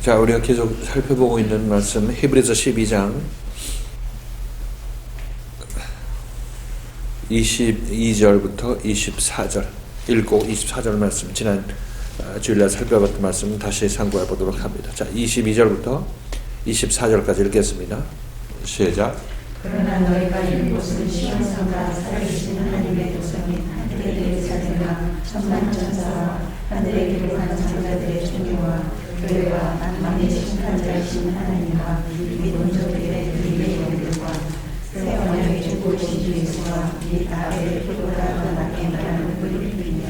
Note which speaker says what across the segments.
Speaker 1: 자, 우리가 계속 살펴보고 있는 말씀 히브리서 12장 22절부터 24절 읽고 24절 말씀 지난 주일날 살펴봤던 말씀 다시 상고해 보도록 합니다. 자, 22절부터 24절까지 읽겠습니다. 시작.
Speaker 2: 그러나 너희가 이 곳은 시온산과 살아계신 하나님의 도성인 하늘에 대해 자들과 천만 천사와 하늘에 기록한 장자들의 종교와 교회와 만민의 심판자이신 하나님과 이 본적들의 그림의 영들과 새 언약의 주고신 주 예수와 이 아벨의 표도가 낮게 말하는 뿐입니다.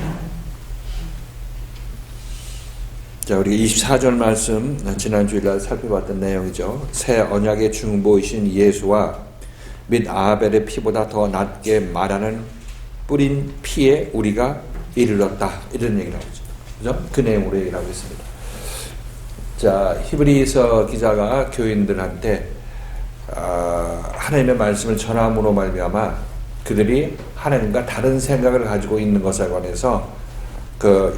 Speaker 1: 자, 우리 24절 말씀 지난 주일날 살펴봤던 내용이죠. 새 언약의 중보이신 예수와 및 아벨의 피보다 더 낮게 말하는 뿌린 피에 우리가 이르렀다, 이런 얘기를 하고 있죠. 그죠? 그 내용으로 얘기를 하고 있습니다. 자, 히브리서 기자가 교인들한테 하나님의 말씀을 전함으로 말미암아 그들이 하나님과 다른 생각을 가지고 있는 것에 관해서 그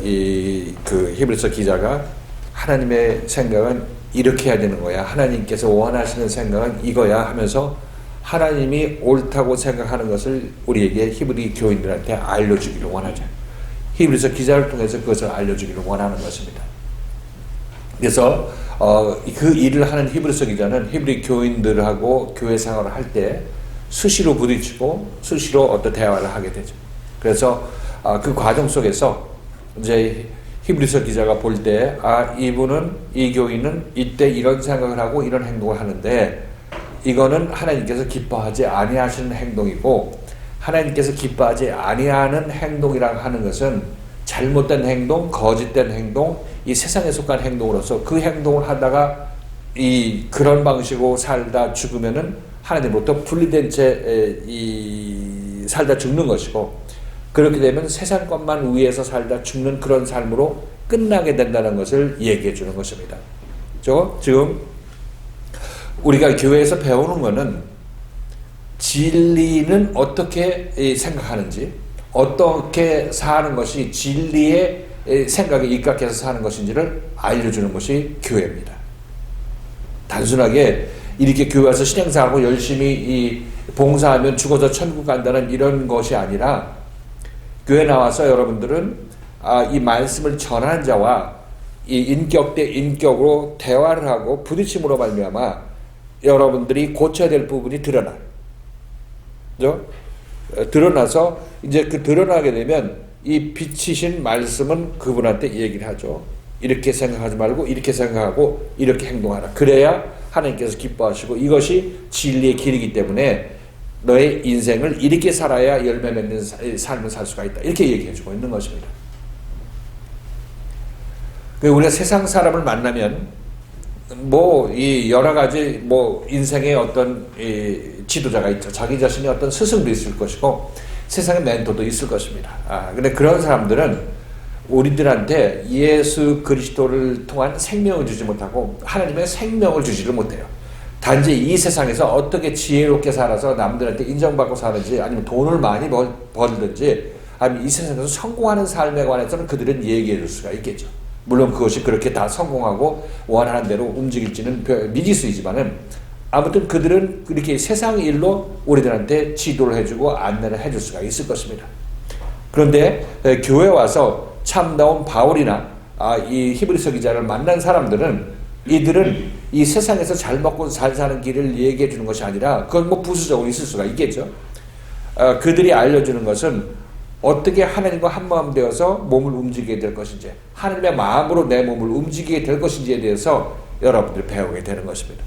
Speaker 1: 히브리서 기자가 하나님의 생각은 이렇게 해야 되는 거야, 하나님께서 원하시는 생각은 이거야 하면서 하나님이 옳다고 생각하는 것을 우리에게 히브리 교인들한테 알려주기를 원하죠. 히브리서 기자를 통해서 그것을 알려주기를 원하는 것입니다. 그래서 그 일을 하는 히브리서 기자는 히브리 교인들하고 교회 생활을 할 때 수시로 부딪히고 수시로 어떤 대화를 하게 되죠. 그래서 그 과정 속에서 이제 히브리서 기자가 볼 때 이분은, 이 교인은 이때 이런 생각을 하고 이런 행동을 하는데 이거는 하나님께서 기뻐하지 아니하시는 행동이고, 하나님께서 기뻐하지 아니하는 행동이라고 하는 것은 잘못된 행동, 거짓된 행동, 이 세상에 속한 행동으로서 그 행동을 하다가 그런 방식으로 살다 죽으면은 하나님으로부터 분리된 채 살다 죽는 것이고, 그렇게 되면 세상 것만 위해서 살다 죽는 그런 삶으로 끝나게 된다는 것을 얘기해 주는 것입니다. 지금 우리가 교회에서 배우는 것은 진리는 어떻게 생각하는지, 어떻게 사는 것이 진리의 생각에 입각해서 사는 것인지를 알려주는 것이 교회입니다. 단순하게 이렇게 교회 와서 신앙생활하고 열심히 봉사하면 죽어서 천국 간다는 이런 것이 아니라, 교회 나와서 여러분들은 이 말씀을 전하는 자와 이 인격 대 인격으로 대화를 하고 부딪힘으로 말미암아 여러분들이 고쳐야 될 부분이 드러나요. 그죠? 드러나서 이제 그 드러나게 되면 이 빛이신 말씀은 그분한테 얘기를 하죠. 이렇게 생각하지 말고 이렇게 생각하고 이렇게 행동하라. 그래야 하나님께서 기뻐하시고 이것이 진리의 길이기 때문에 너의 인생을 이렇게 살아야 열매 맺는 삶을 살 수가 있다. 이렇게 얘기해 주고 있는 것입니다. 우리가 세상 사람을 만나면 이 여러 가지 인생의 어떤 지도자가 있죠. 자기 자신이 어떤 스승도 있을 것이고 세상의 멘토도 있을 것입니다. 근데 그런 사람들은 우리들한테 예수 그리스도를 통한 생명을 주지 못하고 하나님의 생명을 주지를 못해요. 단지 이 세상에서 어떻게 지혜롭게 살아서 남들한테 인정받고 사는지, 아니면 돈을 많이 벌든지, 아니면 이 세상에서 성공하는 삶에 관해서는 그들은 얘기해 줄 수가 있겠죠. 물론 그것이 그렇게 다 성공하고 원하는 대로 움직일지는 미지수이지만은, 아무튼 그들은 그렇게 세상 일로 우리들한테 지도를 해주고 안내를 해줄 수가 있을 것입니다. 그런데 교회 와서 참다운 바울이나 이 히브리서 기자를 만난 사람들은, 이들은 이 세상에서 잘 먹고 잘 사는 길을 얘기해 주는 것이 아니라, 그건 부수적으로 있을 수가 있겠죠. 그들이 알려주는 것은 어떻게 하나님과 한마음 되어서 몸을 움직이게 될 것인지, 하나님의 마음으로 내 몸을 움직이게 될 것인지에 대해서 여러분들이 배우게 되는 것입니다.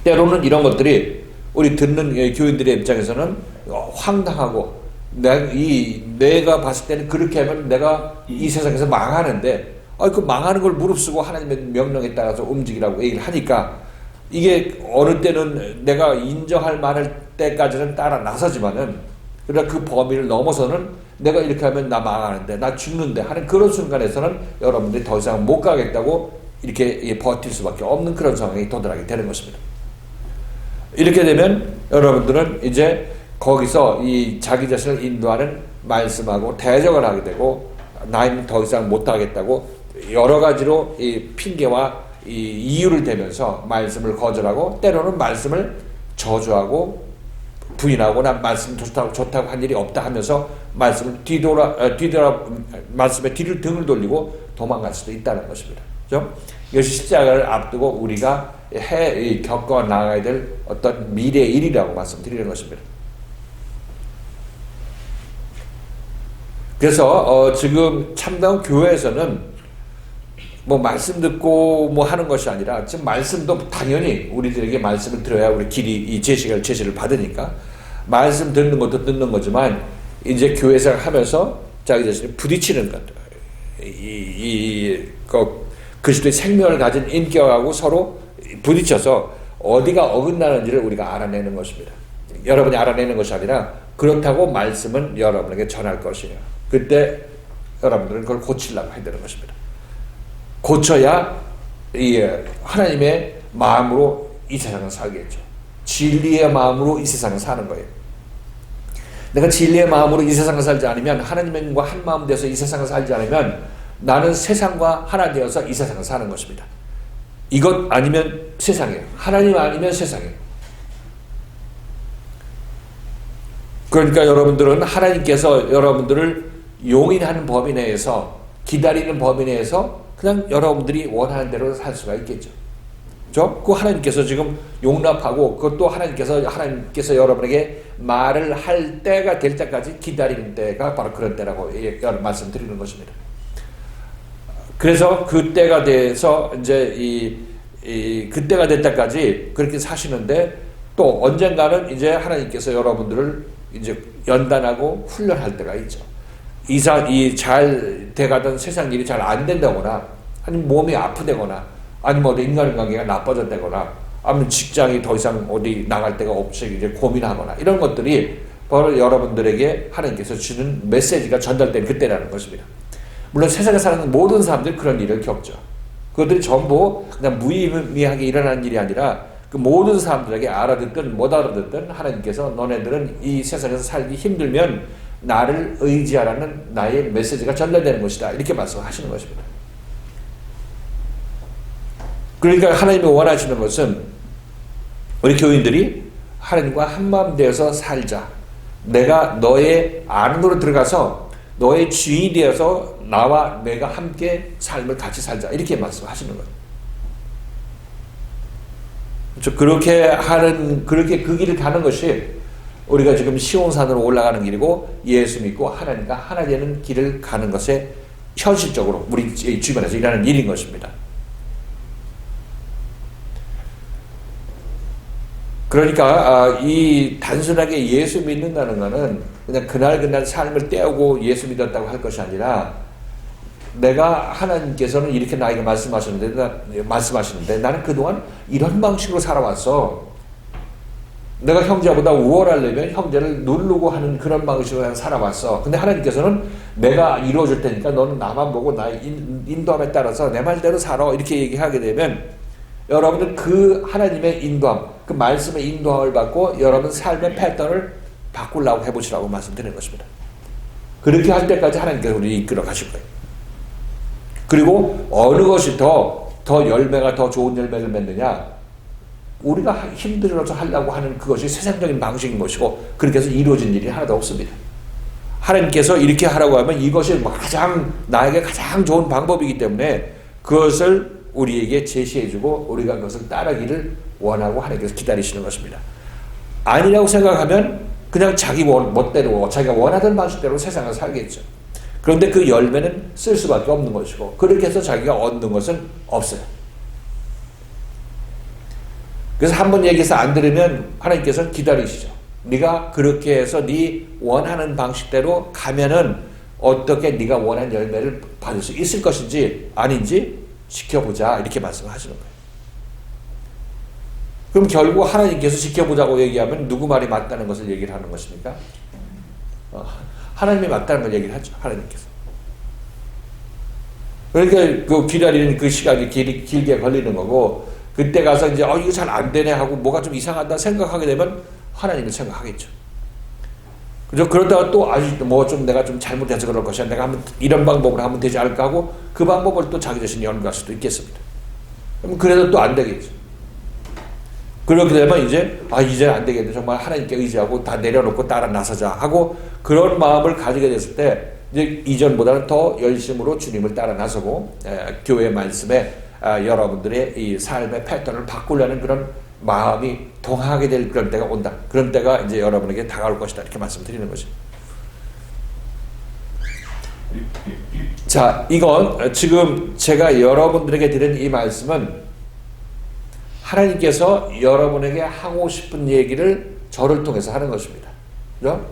Speaker 1: 때로는 이런 것들이 우리 듣는 교인들의 입장에서는 황당하고, 내가 봤을 때는 그렇게 하면 내가 이 세상에서 망하는데, 그 망하는 걸 무릅쓰고 하나님의 명령에 따라서 움직이라고 얘기를 하니까, 이게 어느 때는 내가 인정할 만할 때까지는 따라 나서지만은, 그러나 그 범위를 넘어서는 내가 이렇게 하면 나 망하는데, 나 죽는데 하는 그런 순간에서는 여러분들이 더 이상 못 가겠다고 이렇게 버틸 수밖에 없는 그런 상황이 도달하게 되는 것입니다. 이렇게 되면 여러분들은 이제 거기서 이 자기 자신을 인도하는 말씀하고 대적을 하게 되고, 나는 더 이상 못하겠다고 여러 가지로 이 핑계와 이 이유를 대면서 말씀을 거절하고 때로는 말씀을 저주하고 부인하고 난 말씀 좋다고 한 일이 없다 하면서 말씀을 말씀에 뒤를 등을 돌리고 도망갈 수도 있다는 것입니다. 그죠? 이것이 십자가를 앞두고 우리가 겪어 나가야 될 어떤 미래의 일이라고 말씀드리는 것입니다. 그래서 지금 참다운 교회에서는 뭐 말씀 듣고 뭐 하는 것이 아니라 지금 말씀도 당연히 우리들에게 말씀을 들어야 우리 길이 이 제시를 받으니까 말씀 듣는 것도 듣는 거지만 이제 교회 생활하면서 자기 자신을 부딪히는 것, 그리스도의 생명을 가진 인격하고 서로 부딪혀서 어디가 어긋나는지를 우리가 알아내는 것입니다. 여러분이 알아내는 것이 아니라 그렇다고 말씀은 여러분에게 전할 것이에요. 그때 여러분들은 그걸 고치려고 해야 되는 것입니다. 고쳐야 하나님의 마음으로 이 세상을 살겠죠. 진리의 마음으로 이 세상을 사는 거예요. 내가 진리의 마음으로 이 세상을 살지 않으면, 하나님과 한 마음 되어서 이 세상을 살지 않으면 나는 세상과 하나 되어서 이 세상을 사는 것입니다. 이것 아니면 세상이에요. 하나님 아니면 세상이에요. 그러니까 여러분들은 하나님께서 여러분들을 용인하는 범위 내에서, 기다리는 범위 내에서 그냥 여러분들이 원하는 대로 살 수가 있겠죠. 그렇죠? 그 하나님께서 지금 용납하고, 그것도 하나님께서 여러분에게 말을 할 때가 될 때까지 기다리는 때가 바로 그런 때라고 말씀드리는 것입니다. 그래서 그때가 돼서 이제 그때가 될 때까지 그렇게 사시는데, 또 언젠가는 이제 하나님께서 여러분들을 이제 연단하고 훈련할 때가 있죠. 잘 돼가던 세상 일이 잘 안 된다거나, 아니면 몸이 아프다거나, 아니면 어디 인간관계가 나빠졌다거나, 아니면 직장이 더 이상 어디 나갈 데가 없이 이제 고민하거나, 이런 것들이 바로 여러분들에게 하나님께서 주는 메시지가 전달된 그때라는 것입니다. 물론 세상에 사는 모든 사람들이 그런 일을 겪죠. 그것들이 전부 그냥 무의미하게 일어나는 일이 아니라 그 모든 사람들에게 알아듣든 못 알아듣든 하나님께서 너네들은 이 세상에서 살기 힘들면 나를 의지하라는 나의 메시지가 전달되는 것이다, 이렇게 말씀하시는 것입니다. 그러니까 하나님이 원하시는 것은 우리 교인들이 하나님과 한마음 되어서 살자. 내가 너의 안으로 들어가서 너의 주인이 되어서 나와 내가 함께 삶을 같이 살자, 이렇게 말씀하시는 거예요. 그렇게 그 길을 가는 것이 우리가 지금 시온산으로 올라가는 길이고, 예수 믿고 하나님과 하나 되는 길을 가는 것에 현실적으로 우리 주변에서 일하는 일인 것입니다. 그러니까 이 단순하게 예수 믿는다는 것은 그냥 그날 삶을 때우고 예수 믿었다고 할 것이 아니라, 내가 하나님께서는 이렇게 나에게 말씀하시는데 나는 그동안 이런 방식으로 살아왔어. 내가 형제보다 우월하려면 형제를 누르고 하는 그런 방식으로 살아왔어. 근데 하나님께서는 내가 이루어줄 테니까 너는 나만 보고 나의 인도함에 따라서 내 말대로 살아, 이렇게 얘기하게 되면 여러분들 그 하나님의 인도함, 그 말씀의 인도함을 받고 여러분 삶의 패턴을 바꾸려고 해보시라고 말씀드리는 것입니다. 그렇게 할 때까지 하나님께서 우리를 이끌어 가실 거예요. 그리고 어느 것이 더 열매가 더 좋은 열매를 맺느냐, 우리가 힘들어서 하려고 하는 그것이 세상적인 방식인 것이고, 그렇게 해서 이루어진 일이 하나도 없습니다. 하나님께서 이렇게 하라고 하면 이것이 나에게 가장 좋은 방법이기 때문에 그것을 우리에게 제시해주고 우리가 그것을 따르기를 원하고 하나님께서 기다리시는 것입니다. 아니라고 생각하면 그냥 자기 멋대로 자기가 원하던 방식대로 세상을 살겠죠. 그런데 그 열매는 쓸 수밖에 없는 것이고, 그렇게 해서 자기가 얻는 것은 없어요. 그래서 한번 얘기해서 안 들으면 하나님께서는 기다리시죠. 네가 그렇게 해서 네 원하는 방식대로 가면은 어떻게 네가 원하는 열매를 받을 수 있을 것인지 아닌지 지켜보자, 이렇게 말씀하시는 거예요. 그럼 결국 하나님께서 지켜보자고 얘기하면 누구 말이 맞다는 것을 얘기를 하는 것입니까? 하나님이 맞다는 걸 얘기를 하죠. 하나님께서. 그러니까 그 기다리는 그 시간이 길게 걸리는 거고, 그때 가서 이제 이거 잘 안 되네 하고 뭐가 좀 이상하다 생각하게 되면 하나님을 생각하겠죠. 그죠? 그러다가 또 아직도 뭐 좀 내가 좀 잘못해서 그럴 것이야. 내가 한번 이런 방법으로 하면 되지 않을까 하고 그 방법을 또 자기 자신이 연구할 수도 있겠습니다. 그럼 그래도 또 안 되겠죠. 그렇게 되면 이제 안 되겠네. 정말 하나님께 의지하고 다 내려놓고 따라 나서자 하고 그런 마음을 가지게 됐을 때 이제 이전보다는 더 열심으로 주님을 따라 나서고 교회 말씀에 여러분들의 이 삶의 패턴을 바꾸려는 그런 마음이 동하게 될 그런 때가 온다. 그런 때가 이제 여러분에게 다가올 것이다. 이렇게 말씀드리는 거죠. 자, 이건 지금 제가 여러분들에게 드린 이 말씀은 하나님께서 여러분에게 하고 싶은 얘기를 저를 통해서 하는 것입니다. 그죠?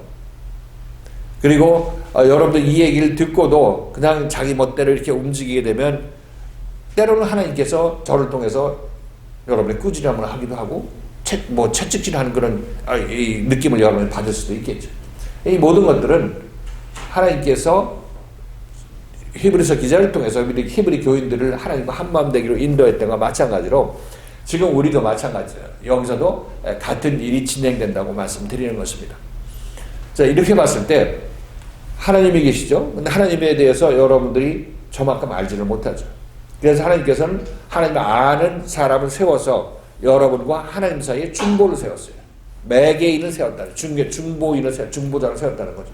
Speaker 1: 그리고 여러분들 이 얘기를 듣고도 그냥 자기 멋대로 이렇게 움직이게 되면 때로는 하나님께서 저를 통해서 여러분의 꾸지람을 하기도 하고 채찍질하는 그런 이 느낌을 여러분이 받을 수도 있겠죠. 이 모든 것들은 하나님께서 히브리서 기자를 통해서 히브리 교인들을 하나님과 한마음 되기로 인도했던 것과 마찬가지로 지금 우리도 마찬가지예요. 여기서도 같은 일이 진행된다고 말씀드리는 것입니다. 자, 이렇게 봤을 때 하나님이 계시죠? 근데 하나님에 대해서 여러분들이 저만큼 알지를 못하죠. 그래서 하나님께서는 하나님을 아는 사람을 세워서 여러분과 하나님 사이에 중보를 세웠어요. 매개인을 세웠다는, 중보자를 세웠다는 거죠.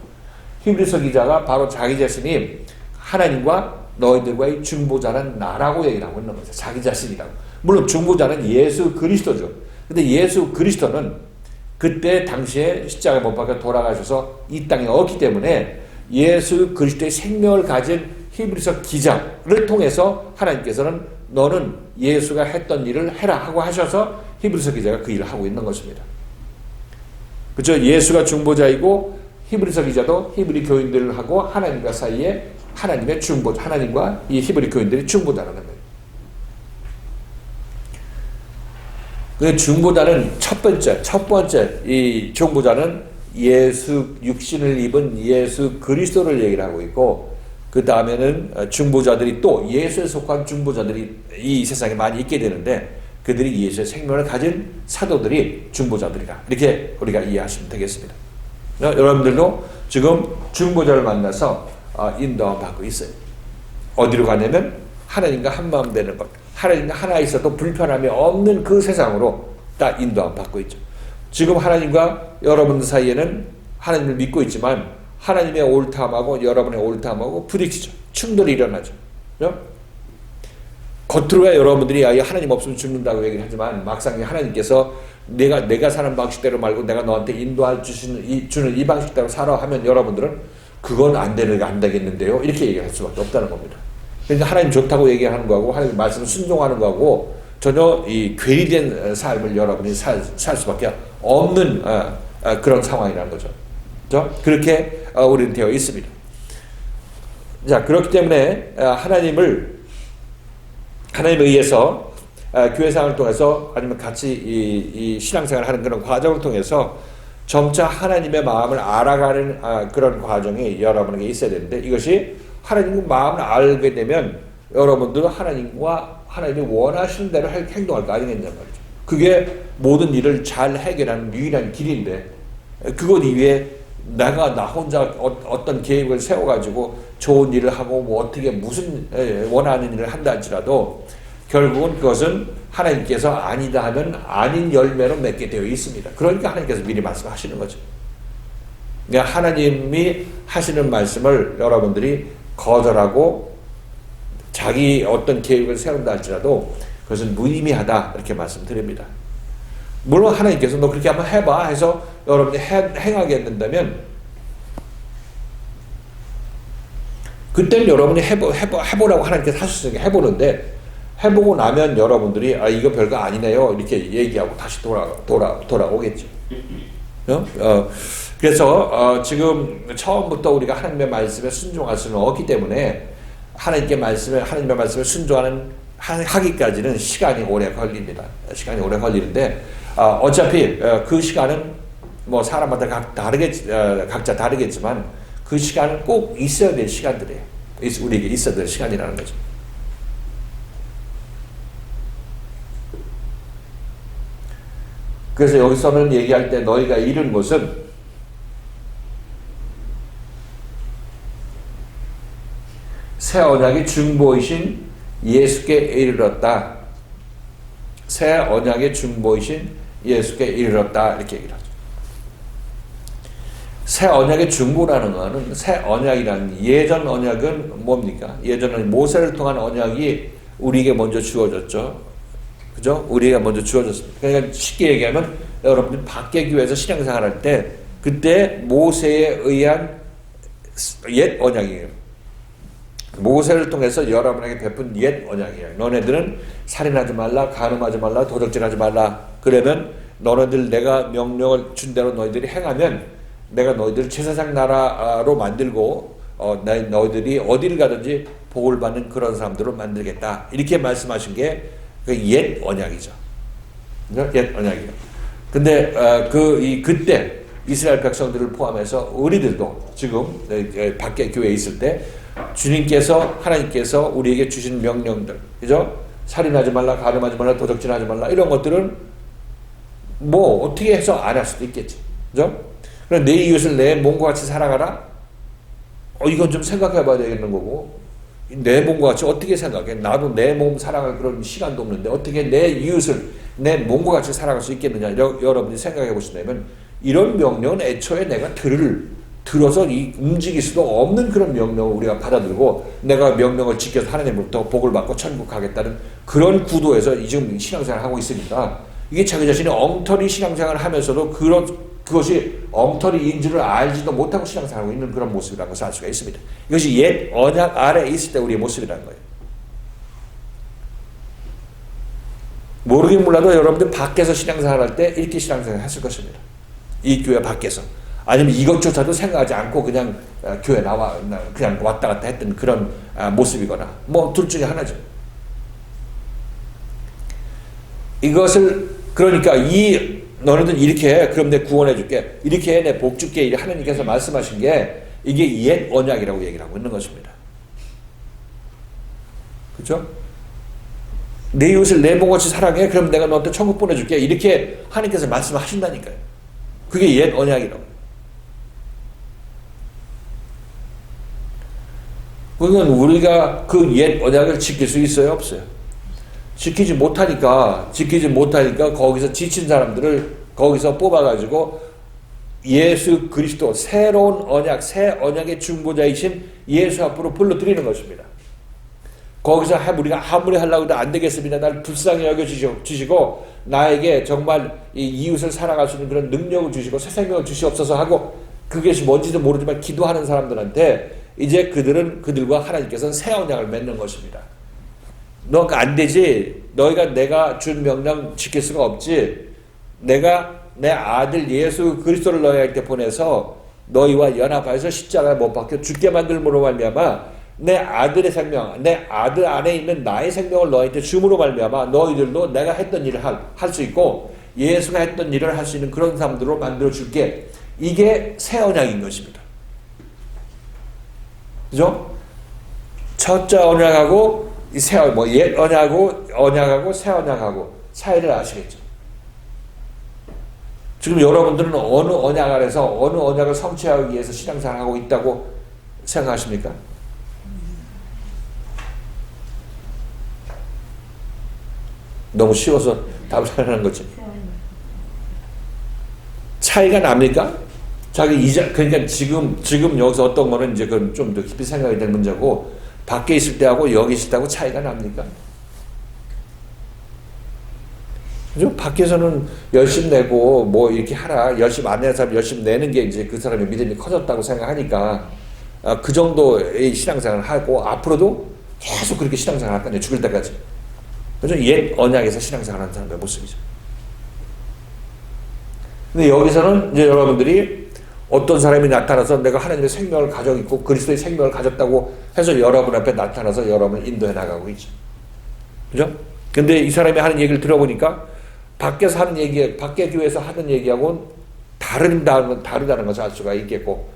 Speaker 1: 히브리서 기자가 바로 자기 자신이 하나님과 너희들과의 중보자는 나라고 얘기를 하고 있는 거죠. 자기 자신이라고. 물론 중보자는 예수 그리스도죠. 근데 예수 그리스도는 그때 당시에 십자가에 못 박혀 돌아가셔서 이 땅에 없기 때문에 예수 그리스도의 생명을 가진 히브리서 기자를 통해서 하나님께서는 너는 예수가 했던 일을 해라 하고 하셔서 히브리서 기자가 그 일을 하고 있는 것입니다. 그렇죠? 예수가 중보자이고 히브리서 기자도 히브리 교인들하고 하나님과 사이에 하나님의 중보자, 하나님과 이 히브리 교인들이 중보자라는 거예요. 그 중보자는 첫 번째 이 중보자는 예수 육신을 입은 예수 그리스도를 얘기를 하고 있고 그 다음에는 중보자들이 또 예수에 속한 중보자들이 이 세상에 많이 있게 되는데 그들이 예수의 생명을 가진 사도들이 중보자들이다. 이렇게 우리가 이해하시면 되겠습니다. 여러분들도 지금 중보자를 만나서 인도함 받고 있어요. 어디로 가냐면 하나님과 한마음 되는 것. 하나님과 하나 있어도 불편함이 없는 그 세상으로 딱 인도함 받고 있죠. 지금 하나님과 여러분 사이에는 하나님을 믿고 있지만 하나님의 옳다함하고 여러분의 옳다함하고 부딪히죠. 충돌이 일어나죠. 그렇죠? 겉으로야 여러분들이 하나님 없으면 죽는다고 얘기를 하지만 막상 하나님께서 내가 사는 방식대로 말고 내가 너한테 인도할 주는 이 방식대로 살아 하면 여러분들은 그건 안 되겠는데요. 이렇게 얘기할 수밖에 없다는 겁니다. 그러니까 하나님 좋다고 얘기하는 거하고 하나님 말씀을 순종하는 거하고 전혀 이 괴리된 삶을 여러분이 살 수밖에 없는 그런 상황이라는 거죠. 그렇죠? 그렇게 우리는 되어 있습니다. 자, 그렇기 때문에 하나님에 의해서 교회 생활을 통해서 아니면 같이 이 신앙생활을 하는 그런 과정을 통해서 점차 하나님의 마음을 알아가는 그런 과정이 여러분에게 있어야 되는데 이것이 하나님의 마음을 알게 되면 여러분들은 하나님이 원하시는 대로 행동할 거 아니겠냐 말이죠. 그게 모든 일을 잘 해결하는 유일한 길인데 그것 이외에 나 혼자 어떤 계획을 세워가지고 좋은 일을 하고 뭐 어떻게 무슨 원하는 일을 한다 할지라도 결국은 그것은 하나님께서 아니다 하면 아닌 열매로 맺게 되어 있습니다. 그러니까 하나님께서 미리 말씀하시는 거죠. 그러니까 하나님이 하시는 말씀을 여러분들이 거절하고 자기 어떤 계획을 세운다 할지라도 그것은 무의미하다 이렇게 말씀드립니다. 물론 하나님께서 너 그렇게 한번 해봐 해서 여러분이 행하게 된다면 그때는 여러분이 해보라고 하나님께서 하셨으니까 해보는데 해보고 나면 여러분들이 이거 별거 아니네요 이렇게 얘기하고 다시 돌아오겠죠. 그래서 지금 처음부터 우리가 하나님의 말씀에 순종할 수는 없기 때문에 하나님의 말씀에 하기까지는 시간이 오래 걸립니다. 시간이 오래 걸리는데 어차피 그 시간은 뭐 사람마다 각자 다르겠지만 그 시간은 꼭 있어야 될 시간들이에요. 우리에게 있어야 될 시간이라는 거죠. 그래서 여기서는 얘기할 때 너희가 이른 것은 새 언약의 중보이신 예수께 이르렀다. 새 언약의 중보이신 예수께 이르렀다. 이렇게 얘기를 하죠. 새 언약의 중보라는 것은 새 언약이라는 예전 언약은 뭡니까? 예전에 모세를 통한 언약이 우리에게 먼저 주어졌죠. 그죠? 우리가 먼저 주어졌습니다. 그러니까 쉽게 얘기하면 여러분들 밖에 교회에서 신앙생활 할 때 그때 모세에 의한 옛 언약이에요. 모세를 통해서 여러분에게 베푼 옛 언약이에요. 너네들은 살인하지 말라, 간음하지 말라, 도적질하지 말라. 그러면 너네들 내가 명령을 준 대로 너희들이 행하면 내가 너희들을 제사장 나라로 만들고 너희들이 어디를 가든지 복을 받는 그런 사람들로 만들겠다. 이렇게 말씀하신 게 그 옛 언약이죠. 옛 언약이에요. 근데 그때 이스라엘 백성들을 포함해서 우리들도 지금 밖에 교회에 있을 때 주님께서 하나님께서 우리에게 주신 명령들, 그죠? 살인하지 말라, 간음하지 말라, 도적질하지 말라 이런 것들은 뭐 어떻게 해서 안 할 수도 있겠지, 그죠? 그럼 내 이웃을 내 몸과 같이 사랑하라. 이건 좀 생각해봐야 되겠는 거고. 내 몸과 같이 어떻게 생각해? 나도 내 몸 사랑할 그런 시간도 없는데 어떻게 내 이웃을 내 몸과 같이 사랑할 수 있겠느냐? 여러분이 생각해 보시면 이런 명령은 애초에 내가 들어서 움직일 수도 없는 그런 명령을 우리가 받아들고 내가 명령을 지켜서 하나님으로부터 복을 받고 천국 가겠다는 그런 구도에서 지금 신앙생활을 하고 있으니까 이게 자기 자신이 엉터리 신앙생활을 하면서도 그것이 엉터리인 줄을 알지도 못하고 신앙생활하고 있는 그런 모습이라는 것을 알 수가 있습니다. 이것이 옛 언약 아래에 있을 때 우리의 모습이라는 거예요. 모르긴 몰라도 여러분들 밖에서 신앙생활 할 때 이렇게 신앙생활 했을 것입니다. 이 교회 밖에서. 아니면 이것조차도 생각하지 않고 그냥 교회 나와 그냥 왔다 갔다 했던 그런 모습이거나 뭐 둘 중에 하나죠. 이것을 그러니까 너네들 이렇게 해. 그럼 내 구원해 줄게. 이렇게 해. 내 복 줄게. 하나님께서 말씀하신 게 이게 옛 언약이라고 얘기를 하고 있는 것입니다. 그렇죠? 내 이웃을 내 몸같이 사랑해. 그럼 내가 너한테 천국 보내줄게. 이렇게 하나님께서 말씀하신다니까요. 그게 옛 언약이라고. 그러면 우리가 그 옛 언약을 지킬 수 있어요? 없어요? 지키지 못하니까 거기서 지친 사람들을 거기서 뽑아가지고 예수 그리스도 새로운 언약, 새 언약의 중보자이신 예수 앞으로 불러들이는 것입니다. 거기서 우리가 아무리 하려고 해도 안 되겠습니다. 날 불쌍히 여겨주시고 나에게 정말 이 이웃을 사랑할 수 있는 그런 능력을 주시고 새 생명을 주시옵소서 하고 그것이 뭔지도 모르지만 기도하는 사람들한테 이제 그들과 하나님께서는 새 언약을 맺는 것입니다. 너가 안 되지. 너희가 내가 준 명령 지킬 수가 없지. 내가 내 아들 예수 그리스도를 너희한테 보내서 너희와 연합하여서 십자가에 못 박혀 죽게 만들므로 말미암아 내 아들의 생명, 내 아들 안에 있는 나의 생명을 너희한테 줌으로 말미암아 너희들도 내가 했던 일을 할 수 있고 예수가 했던 일을 할 수 있는 그런 사람들로 만들어 줄게. 이게 새 언약인 것입니다. 그죠? 첫째 언약하고 옛 언약하고 새 언약하고 차이를 아시겠죠? 지금 여러분들은 어느 언약 아래서 어느 언약을 성취하기 위해서 신앙생활을 하고 있다고 생각하십니까? 너무 쉬워서 답을 안 하는 거지. 차이가 납니까? 그러니까 지금 여기서 어떤 거는 이제 그건 좀 더 깊이 생각이 될 문제고 밖에 있을 때하고 여기 있을 때하고 차이가 납니까? 그죠? 밖에서는 열심히 내고 뭐 이렇게 하라. 열심히 안 내는 사람 열심히 내는 게 이제 그 사람의 믿음이 커졌다고 생각하니까 그 정도의 신앙생활을 하고 앞으로도 계속 그렇게 신앙생활을 할 거냐 죽을 때까지. 그죠? 옛 언약에서 신앙생활 하는 사람의 모습이죠. 근데 여기서는 이제 여러분들이 어떤 사람이 나타나서 내가 하나님의 생명을 가지고 있고 그리스도의 생명을 가졌다고 해서 여러분 앞에 나타나서 여러분을 인도해 나가고 있죠. 그죠? 근데 이 사람이 하는 얘기를 들어보니까 밖에서 하는 얘기, 밖에 교회에서 하는 얘기하고는 다르다는 것을 알 수가 있겠고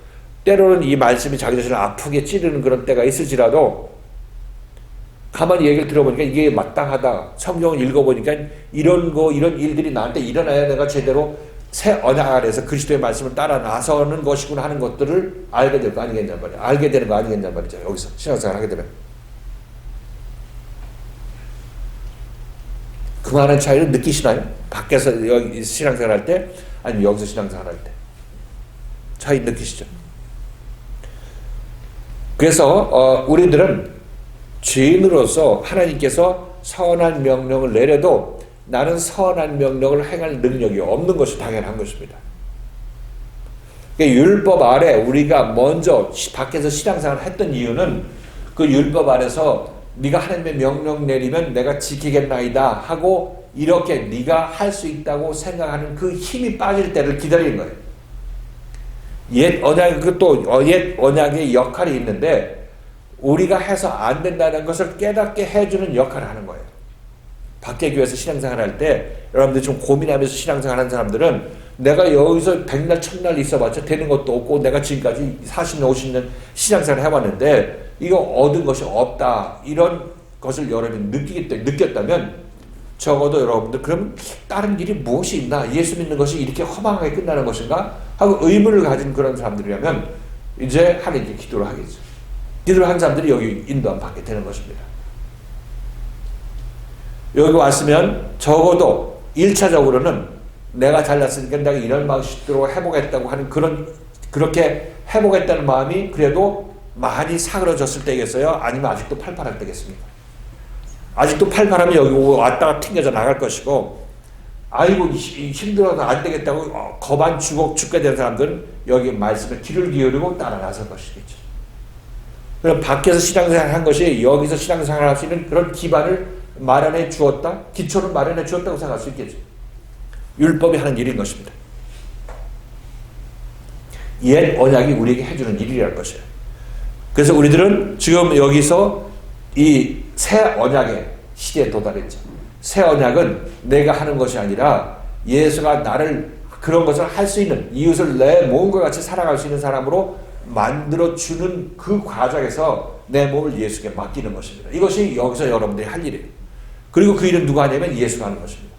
Speaker 1: 때로는 이 말씀이 자기 자신을 아프게 찌르는 그런 때가 있을지라도 가만히 얘기를 들어보니까 이게 마땅하다. 성경을 읽어보니까 이런 일들이 나한테 일어나야 내가 제대로 새 언약 아래에서 그리스도의 말씀을 따라 나서는 것이구나 하는 것들을 알게 될 거 아니겠냔 말이야. 알게 되는 거 아니겠냔 말이죠. 여기서 신앙생활을 하게 되면. 그 많은 차이를 느끼시나요? 밖에서 여기 신앙생활 할 때, 아니면 여기서 신앙생활 할 때. 차이 느끼시죠? 그래서 우리들은 죄인으로서 하나님께서 선한 명령을 내려도 나는 선한 명령을 행할 능력이 없는 것이 당연한 것입니다. 율법 아래 우리가 먼저 밖에서 신앙생활을 했던 이유는 그 율법 아래서 네가 하나님의 명령 내리면 내가 지키겠나이다 하고 이렇게 네가 할 수 있다고 생각하는 그 힘이 빠질 때를 기다리는 거예요. 옛 언약의 역할이 있는데 우리가 해서 안 된다는 것을 깨닫게 해주는 역할을 하는 거예요. 밖에 교회에서 신앙생활 할 때 여러분들 좀 고민하면서 신앙생활 하는 사람들은 내가 여기서 100날 1000날 있어봤자 되는 것도 없고 내가 지금까지 40년 50년 신앙생활을 해왔는데 이거 얻은 것이 없다 이런 것을 여러분이 느꼈다면 적어도 여러분들 그럼 다른 길이 무엇이 있나, 예수 믿는 것이 이렇게 허망하게 끝나는 것인가 하고 의문을 가진 그런 사람들이라면 이제 하나님께 기도를 하겠죠. 기도를 한 사람들이 여기 인도함 받게 되는 것입니다. 여기 왔으면 적어도 1차적으로는 내가 잘났으니까 내가 이런 방식으로 해보겠다고 하는 그렇게 해보겠다는 마음이 그래도 많이 사그러졌을 때겠어요? 아니면 아직도 팔팔할 때겠습니까? 아직도 팔팔하면 여기 왔다가 튕겨져 나갈 것이고, 아이고 힘들어서 안 되겠다고 거반 죽게 된 사람들은 여기 말씀에 귀를 기울이고 따라 나설 것이겠죠. 그럼 밖에서 신앙생활 한 것이 여기서 신앙생활 할 수 있는 그런 기반을 마련해 주었다, 기초를 마련해 주었다고 생각할 수 있겠죠. 율법이 하는 일인 것입니다. 옛 언약이 우리에게 해주는 일이라는 것이에요. 그래서 우리들은 지금 여기서 이 새 언약의 시대에 도달했죠. 새 언약은 내가 하는 것이 아니라 예수가 나를 그런 것을 할 수 있는, 이웃을 내 몸과 같이 사랑할 수 있는 사람으로 만들어주는 그 과정에서 내 몸을 예수께 맡기는 것입니다. 이것이 여기서 여러분들이 할 일이에요. 그리고 그 일은 누가 하냐면 예수가 하는 것입니다.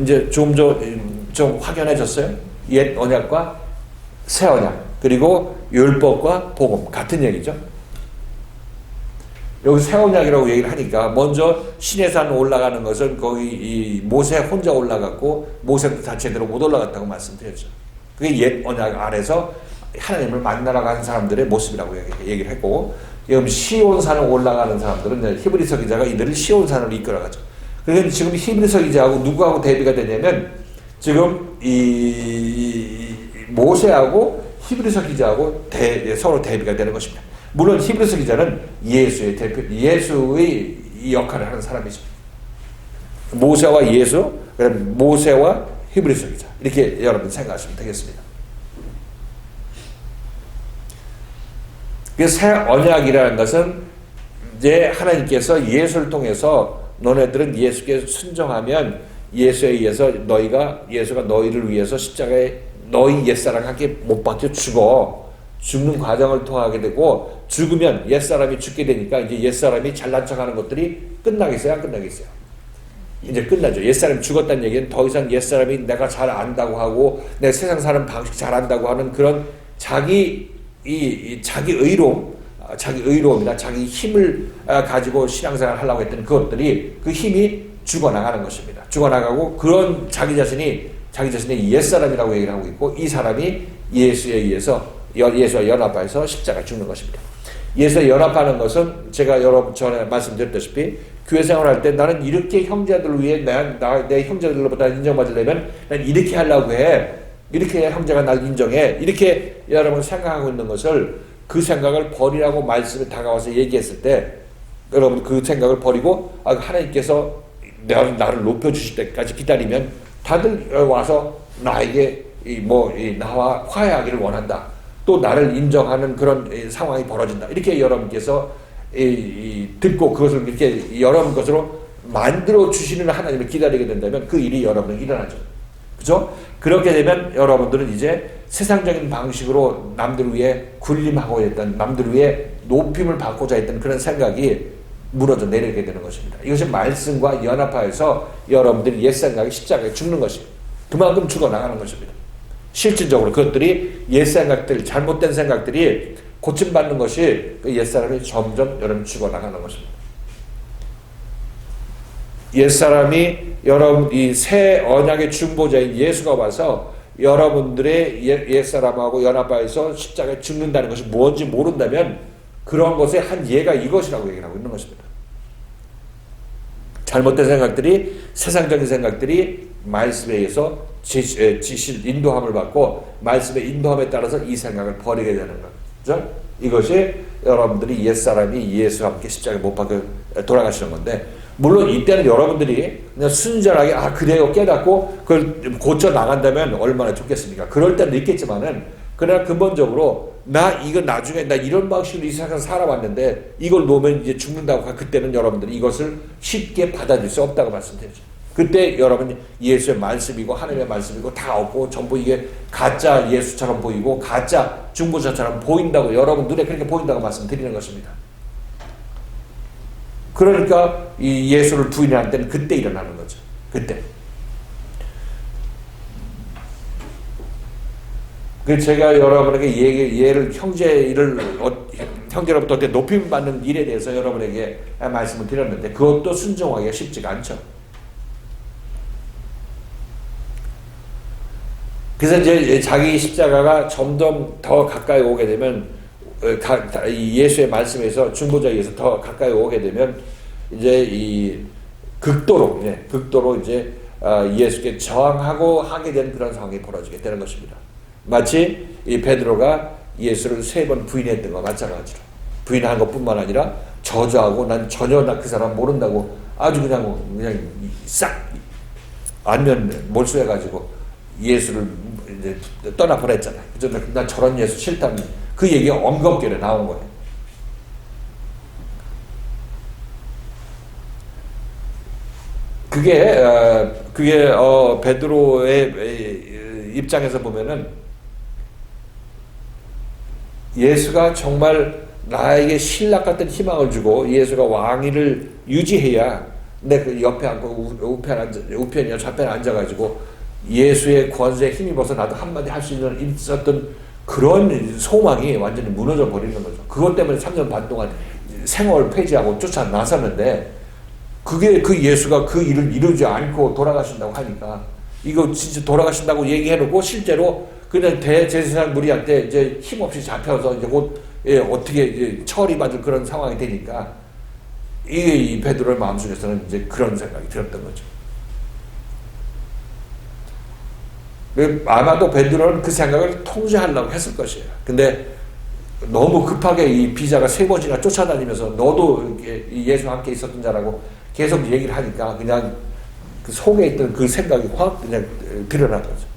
Speaker 1: 이제 좀 확연해졌어요? 옛 언약과 새 언약, 그리고 율법과 복음 같은 얘기죠. 여기 새 언약이라고 얘기를 하니까 먼저 시내산 올라가는 것은 거기 이 모세 혼자 올라갔고 모세도 다 제대로 못 올라갔다고 말씀드렸죠. 그게 옛 언약 아래서 하나님을 만나러 가는 사람들의 모습이라고 얘기를 했고, 지금 시온산을 올라가는 사람들은 히브리서 기자가 이들을 시온산으로 이끌어가죠. 그러니까 지금 히브리서 기자하고 누구하고 대비가 되냐면 지금 이 모세하고 히브리서 기자하고 서로 대비가 되는 것입니다. 물론 히브리서 기자는 예수의 대표, 예수의 역할을 하는 사람이죠. 모세와 예수, 모세와 히브리서 기자, 이렇게 여러분 생각하시면 되겠습니다. 그 새 언약이라는 것은 이제 하나님께서 예수를 통해서 너네들은 예수께 순종하면 예수에 의해서 예수가 너희를 위해서 십자가에 너희 옛사람과 함께 못 박혀 죽는 과정을 통하게 되고, 죽으면 옛사람이 죽게 되니까 이제 옛사람이 잘난 척하는 것들이 끝나겠어요? 안 끝나겠어요? 이제 끝나죠. 옛사람이 죽었다는 얘기는 더 이상 옛사람이 내가 잘 안다고 하고 내 세상 사는 방식 잘 안다고 하는 그런 자기 의로움이나 자기 힘을 가지고 신앙생활을 하려고 했던 그것들이, 그 힘이 죽어나가는 것입니다. 죽어나가고, 그런 자기 자신의 옛사람이라고 얘기를 하고 있고, 이 사람이 예수에 의해서 예수와 연합해서 십자가 죽는 것입니다. 예수와 연합하는 것은 제가 여러분 전에 말씀드렸다시피 교회 생활할 때 나는 이렇게 형제들을 위해 내 형제들보다 인정받으려면 난 이렇게 하려고 해. 이렇게 해야 형제가 날 인정해. 이렇게 여러분 생각하고 있는 것을, 그 생각을 버리라고 말씀이 다가와서 얘기했을 때 여러분 그 생각을 버리고 하나님께서 나를 높여주실 때까지 기다리면 다들 와서 나에게 나와 화해하기를 원한다. 또 나를 인정하는 그런 상황이 벌어진다. 이렇게 여러분께서 듣고 그것을 이렇게 여러분 것으로 만들어 주시는 하나님을 기다리게 된다면 그 일이 여러분은 일어나죠. 그죠? 그렇게 되면 여러분들은 이제 세상적인 방식으로 남들 위해 군림하고 있던, 남들 위해 높임을 받고자 했던 그런 생각이 무너져 내리게 되는 것입니다. 이것이 말씀과 연합하여서 여러분들이 옛 생각이 십자가에 죽는 것입니다. 그만큼 죽어나가는 것입니다. 실질적으로 그것들이 옛 생각들, 잘못된 생각들이 고침받는 것이 그 옛사람이 점점 여러분 죽어나가는 것입니다. 옛사람이 여러분 이 새 언약의 중보자인 예수가 와서 여러분들의 옛사람하고 연합하여서 십자가에 죽는다는 것이 뭔지 모른다면 그런 것의 한 예가 이것이라고 얘기를 하고 있는 것입니다. 잘못된 생각들이, 세상적인 생각들이 말씀에 의해서 인도함을 받고 말씀의 인도함에 따라서 이 생각을 버리게 되는 거죠. 이것이 여러분들이 옛사람이 예수와 함께 십자가에 못 박혀 돌아가시는 건데, 물론 이때는 여러분들이 그냥 순전하게 그래요 깨닫고 그걸 고쳐 나간다면 얼마나 좋겠습니까? 그럴 때는 있겠지만은, 그러나 근본적으로 이거 나중에 나 이런 방식으로 이 세상을 살아왔는데 이걸 놓으면 이제 죽는다고, 그때는 여러분들이 이것을 쉽게 받아들일 수 없다고 말씀드리죠. 그때 여러분 예수의 말씀이고 하나님의 말씀이고 다 없고 전부 이게 가짜 예수처럼 보이고 가짜 중보자처럼 보인다고, 여러분 눈에 그렇게 보인다고 말씀드리는 것입니다. 그러니까 이 예수를 부인할 때는 그때 일어나는 거죠. 그때. 그 제가 여러분에게 예를 형제로부터 어떻게 높임 받는 일에 대해서 여러분에게 말씀을 드렸는데 그것도 순종하기가 쉽지가 않죠. 그래서 이제 자기 십자가가 점점 더 가까이 오게 되면, 예수의 말씀에서 중보자에게서 더 가까이 오게 되면 이제 이 극도로 이제 예수께 저항하고 하게 되는 그런 상황이 벌어지게 되는 것입니다. 마치 이 베드로가 예수를 3번 부인했던 것과 마찬가지로 부인한 것뿐만 아니라 저주하고 난 전혀 그 사람 모른다고 아주 그냥 싹 안면 몰수해가지고 예수를 이제 떠나보냈잖아요. 그래서 난 저런 예수 싫다는 그 얘기가 엉겁결에 나온 거예요. 그게 베드로의 입장에서 보면은 예수가 정말 나에게 신락 같은 희망을 주고 예수가 왕위를 유지해야 내 그 옆에 앉고 우편이나 좌편에 앉아가지고 예수의 권세에 힘입어서 나도 한마디 할 수 있었던 그런 소망이 완전히 무너져 버리는 거죠. 그것 때문에 3년 반 동안 생업을 폐지하고 쫓아 나섰는데 그게 그 예수가 그 일을 이루지 않고 돌아가신다고 하니까 이거 진짜 돌아가신다고 얘기해놓고 실제로 그냥 대제사장 무리한테 이제 힘없이 잡혀서 이제 곧 어떻게 이제 처리받을 그런 상황이 되니까 이 베드로의 마음속에서는 이제 그런 생각이 들었던 거죠. 아마도 베드로는 그 생각을 통제하려고 했을 것이에요. 근데 너무 급하게 이 비자가 3번이나 쫓아다니면서 너도 예수와 함께 있었던 자라고 계속 얘기를 하니까 그냥 그 속에 있던 그 생각이 확 그냥 드러난 거죠.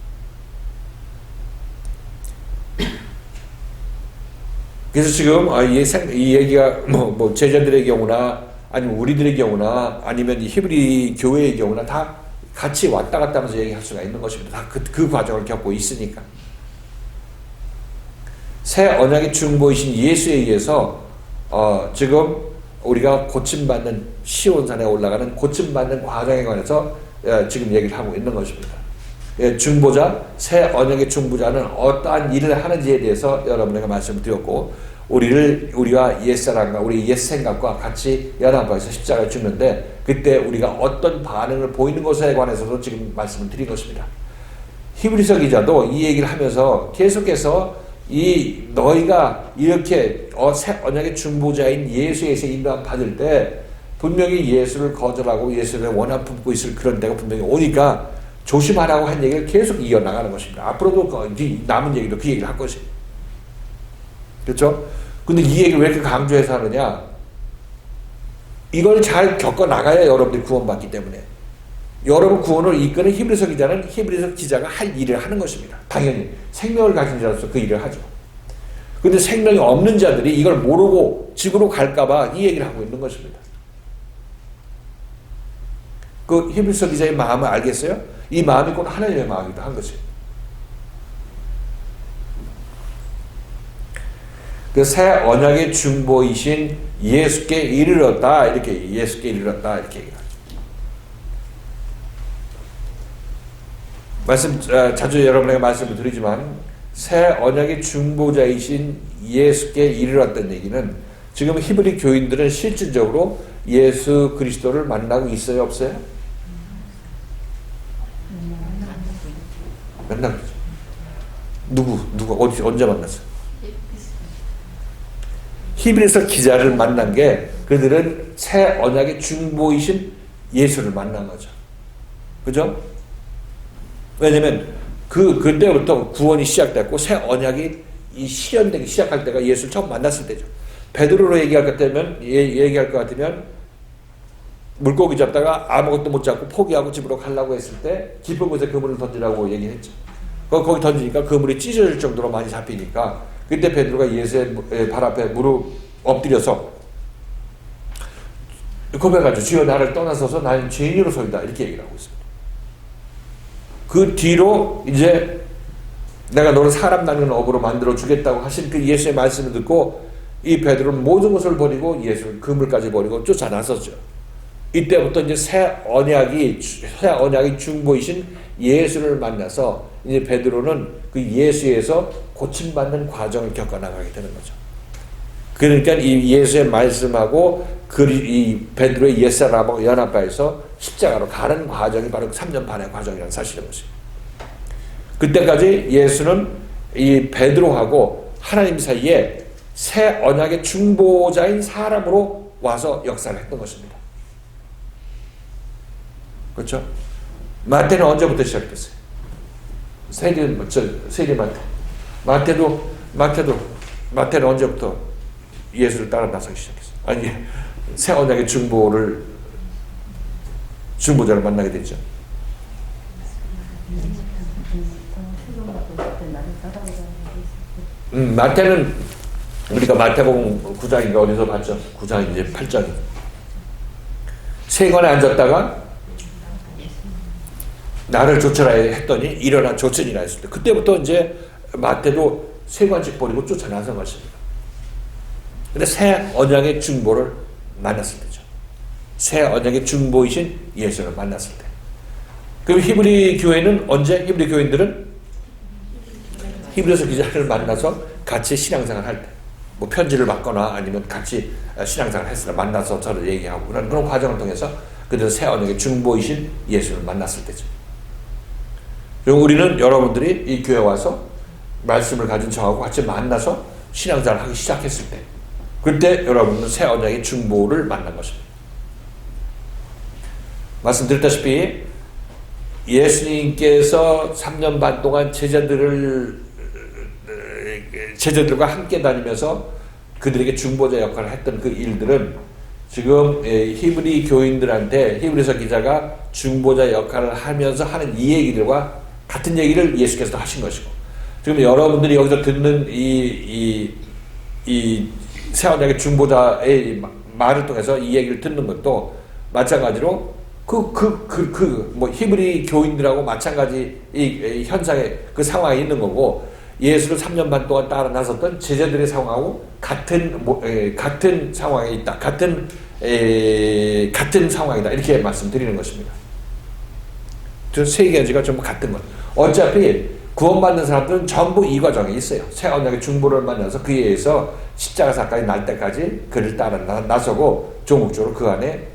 Speaker 1: 그래서 지금 이 얘기가 뭐 제자들의 경우나 아니면 우리들의 경우나 아니면 히브리 교회의 경우나 다 같이 왔다 갔다 하면서 얘기할 수가 있는 것입니다. 다 그 과정을 겪고 있으니까. 새 언약의 중보이신 예수에 의해서 지금 우리가 고침받는 시온산에 올라가는 고침받는 과정에 관해서 지금 얘기를 하고 있는 것입니다. 중보자, 새 언약의 중보자는 어떠한 일을 하는지에 대해서 여러분에게 말씀을 드렸고, 우리와 옛사람과 우리 옛 생각과 같이 연합해서 십자가에 죽는데 그때 우리가 어떤 반응을 보이는 것에 관해서도 지금 말씀을 드린 것입니다. 히브리서 기자도 이 얘기를 하면서 계속해서 너희가 이렇게 새 언약의 중보자인 예수에서 인도함 받을 때 분명히 예수를 거절하고 예수를 원한 품고 있을 그런 때가 분명히 오니까 조심하라고 한 얘기를 계속 이어나가는 것입니다. 앞으로도 남은 얘기도 그 얘기를 할 것이에요. 그렇죠? 근데 이 얘기를 왜 이렇게 강조해서 하느냐? 이걸 잘 겪어나가야 여러분들이 구원받기 때문에. 여러분 구원을 이끄는 히브리서 기자는 히브리서 기자가 할 일을 하는 것입니다. 당연히 생명을 가진 자로서 그 일을 하죠. 근데 생명이 없는 자들이 이걸 모르고 지구로 갈까봐 이 얘기를 하고 있는 것입니다. 그 히브리서 기자의 마음을 알겠어요? 이 마음이 곧 하나님의 마음이기도 한 것이에요. 그 새 언약의 중보이신 예수께 이르렀다 이렇게 얘기하죠. 자주 여러분에게 말씀을 드리지만 새 언약의 중보자이신 예수께 이르렀다는 얘기는 지금 히브리 교인들은 실질적으로 예수 그리스도를 만나고 있어요, 없어요? 맨날 그러죠. 누구 어디 언제 만났어요? 히브리서 기자를 만난 게 그들은 새 언약의 중보이신 예수를 만난 거죠. 그죠? 왜냐면 그때부터 구원이 시작됐고 새 언약이 이 실현되기 시작할 때가 예수를 처음 만났을 때죠. 베드로로 얘기할 것 같으면 물고기 잡다가 아무것도 못 잡고 포기하고 집으로 가려고 했을 때 깊은 곳에 그물을 던지라고 얘기했죠. 거기 던지니까 그물이 찢어질 정도로 많이 잡히니까 그때 베드로가 예수의 발 앞에 무릎 엎드려서 고백하죠. 주여 나를 떠나서서 나는 죄인으로서이다 이렇게 얘기를 하고 있습니다. 그 뒤로 이제 내가 너를 사람 낚는 어부로 만들어 주겠다고 하신 그 예수의 말씀을 듣고 이 베드로는 모든 것을 버리고 예수를 그물까지 버리고 쫓아 나섰죠. 이때부터 이제 새 언약이 중보이신 예수를 만나서 이제 베드로는 그 예수에서 고침받는 과정을 겪어 나가게 되는 거죠. 그러니까 이 예수의 말씀하고 이 베드로의 옛사람하고 연합하여서 십자가로 가는 과정이 바로 3년 반의 과정이라는 사실인 것입니다. 그때까지 예수는 이 베드로하고 하나님 사이에 새 언약의 중보자인 사람으로 와서 역사를 했던 것입니다. 그렇죠? 마태는 언제부터 시작됐어요? 세리 마태. 마태는 언제부터 예수를 따라 나서기 시작했어요? 아니, 새 언약의 중보자를 만나게 됐죠. 마태는 우리가 마태복음 9장인가 어디서 봤죠? 9장 이제 8장이 세관에 앉았다가 나를 쫓으라 했더니 일어나 쫓으니라 했을 때 그때부터 이제 마태도 세관직 버리고 쫓아나선 것입니다. 근데 새 언약의 중보를 만났을 때죠. 새 언약의 중보이신 예수를 만났을 때. 그럼 히브리 교회는 언제? 히브리 교인들은 히브리서 기자를 만나서 같이 신앙생활 할 때, 뭐 편지를 받거나 아니면 같이 신앙생활 했을 때 만나서 서로 얘기하고 그런 과정을 통해서 그들은 새 언약의 중보이신 예수를 만났을 때죠. 그리고 우리는 여러분들이 이 교회 와서 말씀을 가진 저하고 같이 만나서 신앙생활을 하기 시작했을 때 그때 여러분은 새 언약의 중보를 만난 것입니다. 말씀드렸다시피 예수님께서 3년 반 동안 제자들과 함께 다니면서 그들에게 중보자 역할을 했던 그 일들은 지금 히브리 교인들한테 히브리서 기자가 중보자 역할을 하면서 하는 이 얘기들과 같은 얘기를 예수께서도 하신 것이고 지금 여러분들이 여기서 듣는 이 새 언약의 중보자의 말을 통해서 이 얘기를 듣는 것도 마찬가지로 뭐 히브리 교인들하고 마찬가지 이 현상에 그 상황에 있는 거고 예수를 3년 반 동안 따라 나섰던 제자들의 상황하고 같은 상황에 있다. 같은 상황이다. 이렇게 말씀드리는 것입니다. 저 세 가지가 전부 같은 것. 어차피 구원받는 사람들은 전부 이 과정에 있어요. 새 언약의 중보를 만나서 그에 의해서 십자가 사건이 날 때까지 그를 따라 나서고 종국적으로 그 안에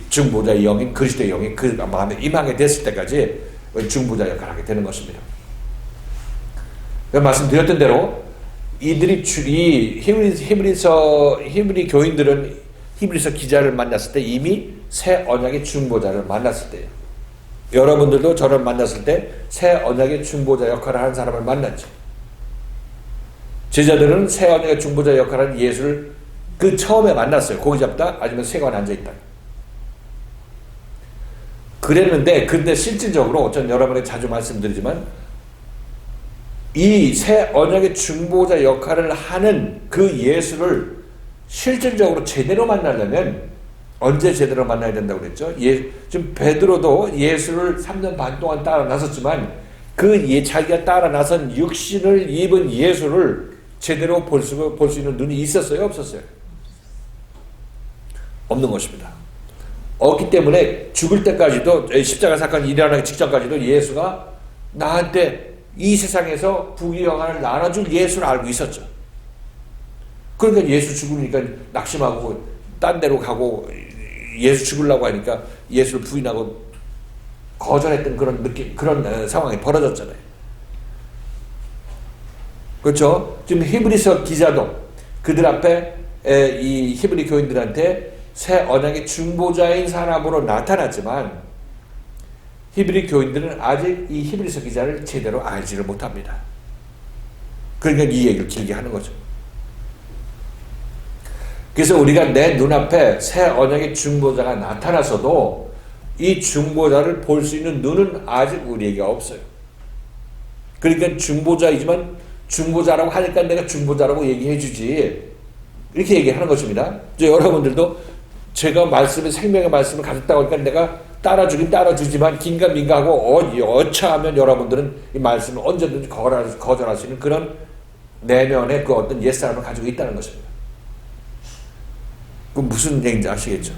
Speaker 1: 중보자의 영인 그리스도의 영이 그 마음에 임하게 됐을 때까지 중보자 역할을 하게 되는 것입니다. 말씀드렸던 대로 이들이 히브리 교인들은 히브리서 기자를 만났을 때 이미 새 언약의 중보자를 만났을 때예요. 여러분들도 저를 만났을 때 새 언약의 중보자 역할을 하는 사람을 만났죠. 제자들은 새 언약의 중보자 역할을 하는 예수를 그 처음에 만났어요. 고기 잡다 아니면 세관에 앉아있다. 그랬는데 근데 실질적으로 전 여러분에게 자주 말씀드리지만 이 새 언약의 중보자 역할을 하는 그 예수를 실질적으로 제대로 만나려면 언제 제대로 만나야 된다고 그랬죠? 지금 베드로도 예수를 3년 반 동안 따라 나섰지만 자기가 따라 나선 육신을 입은 예수를 제대로 볼 수 있는 눈이 있었어요? 없었어요? 없는 것입니다. 없기 때문에 죽을 때까지도 십자가 사건이 일어나기 직전까지도 예수가 나한테 이 세상에서 부귀영화를 나눠줄 예수를 알고 있었죠. 그러니까 예수 죽으니까 낙심하고 딴 데로 가고 예수 죽으려고 하니까 예수를 부인하고 거절했던 그런 느낌, 그런 상황이 벌어졌잖아요. 그렇죠? 지금 히브리서 기자도 그들 앞에 이 히브리 교인들한테 새 언약의 중보자인 사람으로 나타났지만 히브리 교인들은 아직 이 히브리서 기자를 제대로 알지를 못합니다. 그러니까 이 얘기를 길게 하는 거죠. 그래서 우리가 내 눈앞에 새 언약의 중보자가 나타나서도 이 중보자를 볼 수 있는 눈은 아직 우리에게 없어요. 그러니까 중보자이지만 중보자라고 하니까 내가 중보자라고 얘기해 주지, 이렇게 얘기하는 것입니다. 여러분들도 제가 생명의 말씀을 가졌다고 하니까 내가 따라주긴 따라주지만 긴가민가 하고 어처하면 여러분들은 이 말씀을 언제든지 거절할 수 있는 그런 내면의 그 어떤 옛사람을 가지고 있다는 것입니다. 그 무슨 얘기인지 아시겠죠?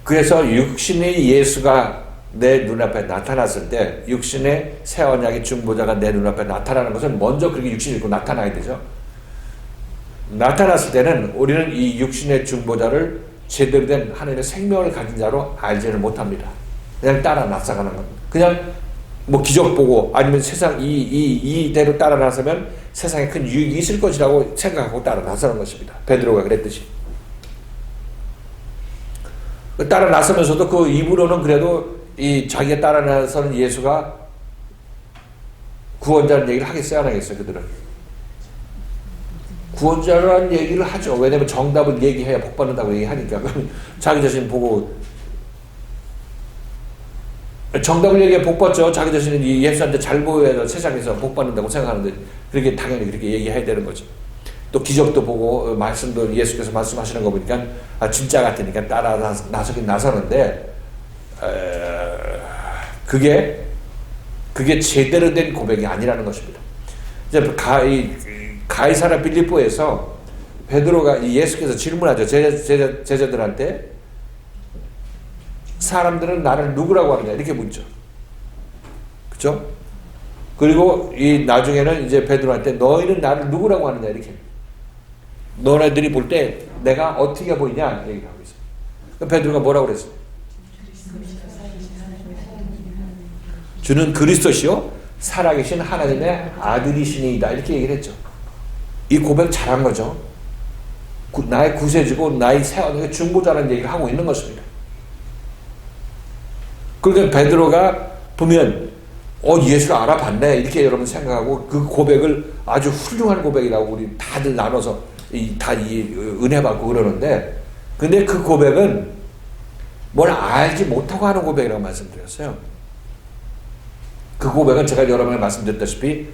Speaker 1: 그래서 육신의 예수가 내 눈앞에 나타났을 때, 육신의 새 언약의 중보자가 내 눈앞에 나타나는 것은 먼저 그렇게 육신이 있고 나타나야 되죠. 나타났을 때는 우리는 이 육신의 중보자를 제대로 된 하나님의 생명을 가진 자로 알지를 못합니다. 그냥 따라 나서가는 겁니다. 그냥 뭐 기적 보고 아니면 세상 이대로 따라 나서면 세상에 큰 유익이 있을 것이라고 생각하고 따라 나서는 것입니다. 베드로가 그랬듯이. 따라 나서면서도 그 입으로는 그래도 이 자기가 따라 나서는 예수가 구원자라는 얘기를 하겠어요, 안 하겠어요, 그들은? 구원자라는 얘기를 하죠. 왜냐면 정답을 얘기해야 복 받는다고 얘기하니까. 자기 자신 보고 정답을 얘기해 복 받죠. 자기 자신은 예수한테 잘 보여야 세상에서 복 받는다고 생각하는데 그렇게 당연히 그렇게 얘기해야 되는 거죠. 또 기적도 보고 말씀도 예수께서 말씀하시는 거 보니까 진짜 같으니까 따라 나서긴 나서는데 그게 제대로 된 고백이 아니라는 것입니다. 이제 가이사랴 빌립보에서 베드로가 예수께서 질문하죠. 제자들한테 사람들은 나를 누구라고 하느냐 이렇게 묻죠. 그렇죠? 그리고 나중에는 이제 베드로한테 너희는 나를 누구라고 하느냐 이렇게. 너네들이 볼 때 내가 어떻게 보이냐 얘기를 하고 있어요. 베드로가 뭐라고 그랬어요? 주는 그리스도시요 살아계신 하나님의 아들이시니이다 이렇게 얘기를 했죠. 이 고백 잘한 거죠. 나의 구세주고 나의 새 언약의 중보자라는 얘기를 하고 있는 것입니다. 그러니까 베드로가 보면 예수를 알아봤네 이렇게 여러분 생각하고 그 고백을 아주 훌륭한 고백이라고 우리 다들 나눠서 다 은혜 받고 그러는데, 근데 그 고백은 뭘 알지 못하고 하는 고백이라고 말씀드렸어요. 그 고백은 제가 여러 번에 말씀드렸다시피